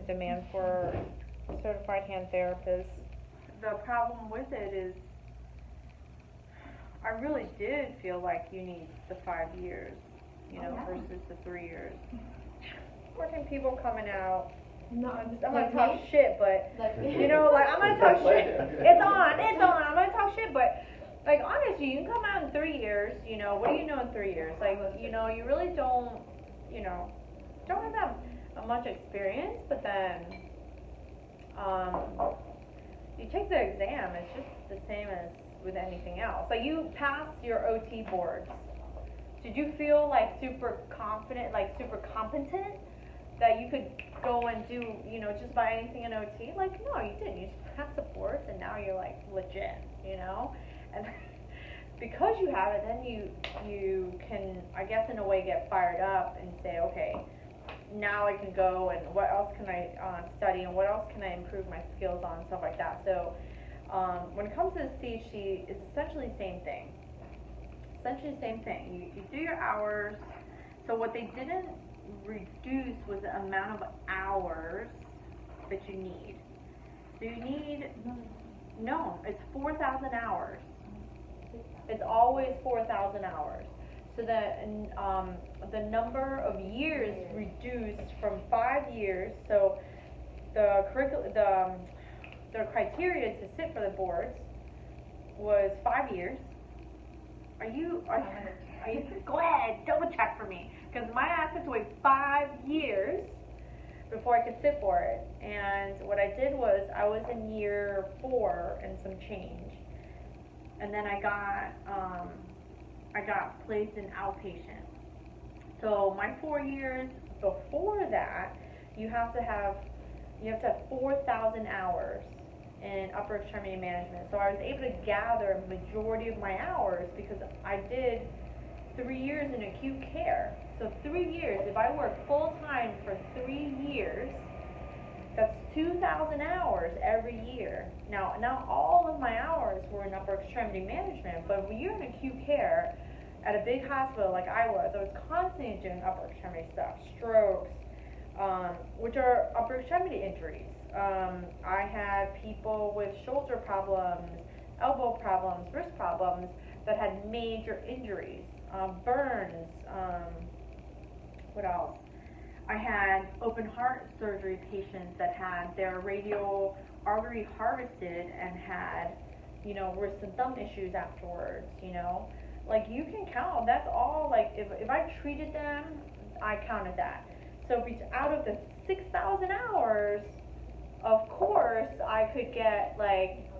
demand for certified hand therapists. The problem with it is I really did feel like you need the 5 years, versus the 3 years. 14 people coming out. No, I'm gonna talk shit, but like I'm gonna talk shit. It's on. I'm gonna talk shit, but like honestly, you can come out in 3 years. What do you know in 3 years? Like, you really don't have much experience, but then you take the exam. It's just the same as with anything else. Like you passed your OT boards. Did you feel like super confident, like super competent? That you could go and do, just about anything in OT? Like, no, you didn't. You just passed the boards, and now you're like legit, And because you have it, then you can, I guess, in a way, get fired up and say, okay, now I can go, and what else can I study, and what else can I improve my skills on, and stuff like that. So, when it comes to the CHC, it's essentially the same thing. Essentially the same thing. You do your hours. So what they didn't reduce was the amount of hours that you need. So you need, no, it's 4,000 hours. It's always 4,000 hours. So the number of years reduced from 5 years. So the criteria to sit for the boards was 5 years. Are you go ahead, double check for me, because my ass had to wait 5 years before I could sit for it. And what I did was I was in year 4 and some change, and then I got placed in outpatient. So my 4 years before that, you have to have 4,000 hours in upper extremity management. So I was able to gather a majority of my hours because I did 3 years in acute care. So 3 years, if I work full time for 3 years, that's 2,000 hours every year. Now, not all of my hours were in upper extremity management, but when you're in acute care at a big hospital like I was constantly doing upper extremity stuff, strokes, which are upper extremity injuries. I had people with shoulder problems, elbow problems, wrist problems that had major injuries, burns, what else? I had open heart surgery patients that had their radial artery harvested and had, wrist and thumb issues afterwards, Like you can count, that's all, like if I treated them, I counted that. So out of the 6,000 hours, of course, I could get like,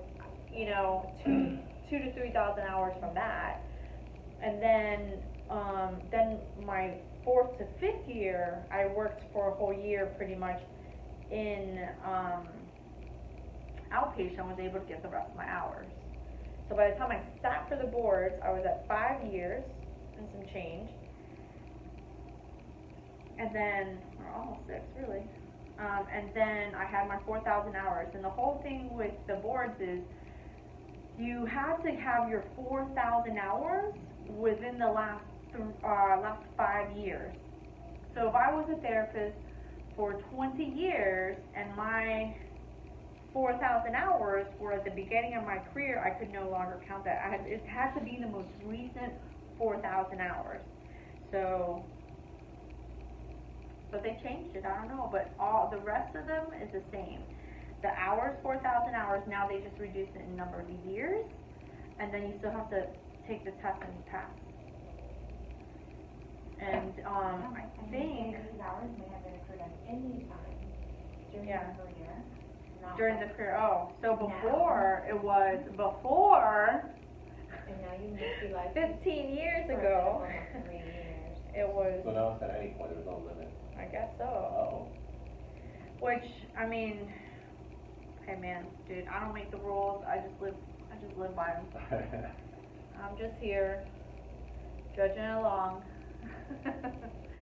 two to 3,000 hours from that, and then my 4th to 5th year, I worked for a whole year pretty much in outpatient. I was able to get the rest of my hours. So by the time I sat for the boards, I was at 5 years and some change, and then, or almost 6 really. And then I had my 4,000 hours. And the whole thing with the boards is you had to have your 4,000 hours within the last 5 years. So if I was a therapist for 20 years and my 4,000 hours were at the beginning of my career, I could no longer count that. It had to be the most recent 4,000 hours. So, but they changed it, I don't know, but all the rest of them is the same. The hours, 4,000 hours, now they just reduce it in number of years, and then you still have to take the test and pass. And I think these hours may have been accrued at any time during the career. During the career, so before, it was before, and now you must be like 15 years ago, 3 years. it was, So now it's at any point, there's no limit. I guess so. Oh. Which, I mean, hey man, dude, I don't make the rules, I just live by them. I'm just here, judging along.